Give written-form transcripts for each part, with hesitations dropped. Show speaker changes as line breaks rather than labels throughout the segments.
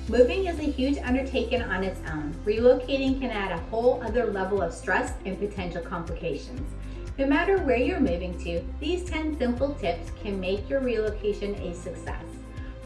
Moving is a huge undertaking on its own. Relocating can add a whole other level of stress and potential complications. No matter where you're moving to, these 10 simple tips can make your relocation a success.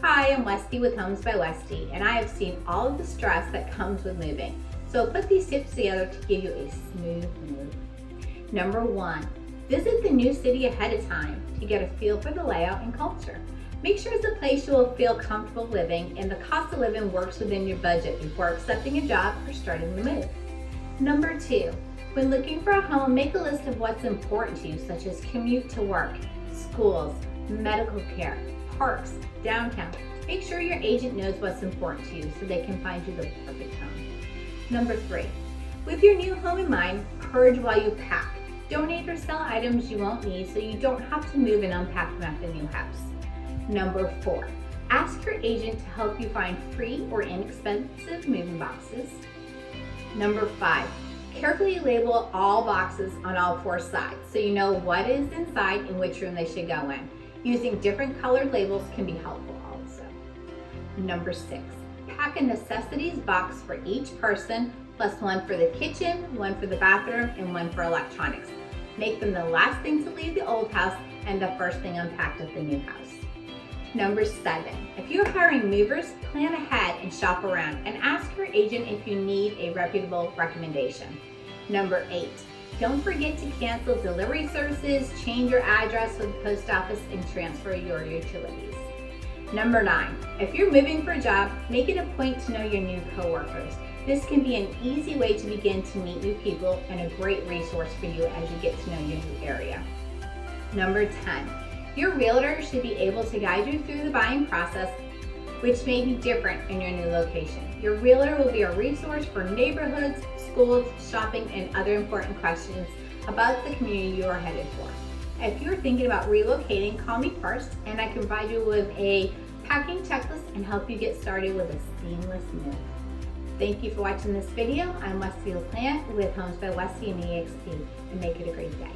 Hi, I'm Westy with Homes by Westy, and I have seen all of the stress that comes with moving. So I'll put these tips together to give you a smooth move. Number 1, visit the new city ahead of time to get a feel for the layout and culture. Make sure it's a place you will feel comfortable living and the cost of living works within your budget before accepting a job or starting the move. Number 2, when looking for a home, make a list of what's important to you, such as commute to work, schools, medical care, parks, downtown. Make sure your agent knows what's important to you so they can find you the perfect home. Number 3, with your new home in mind, purge while you pack. Donate or sell items you won't need so you don't have to move and unpack them at the new house. Number 4, ask your agent to help you find free or inexpensive moving boxes. Number 5, carefully label all boxes on all 4 sides so you know what is inside and which room they should go in. Using different colored labels can be helpful also. Number 6, pack a necessities box for each person, plus one for the kitchen, one for the bathroom, and one for electronics. Make them the last thing to leave the old house and the first thing unpacked at the new house. Number 7, if you're hiring movers, plan ahead and shop around and ask your agent if you need a reputable recommendation. Number 8, don't forget to cancel delivery services, change your address with the post office, and transfer your utilities. Number 9, if you're moving for a job, make it a point to know your new coworkers. This can be an easy way to begin to meet new people and a great resource for you as you get to know your new area. Number 10, your realtor should be able to guide you through the buying process, which may be different in your new location. Your realtor will be a resource for neighborhoods, schools, shopping, and other important questions about the community you are headed for. If you're thinking about relocating, call me first and I can provide you with a packing checklist and help you get started with a seamless move. Thank you for watching this video. I'm Westy LaPlante with Homes by Westy and EXP, and make it a great day.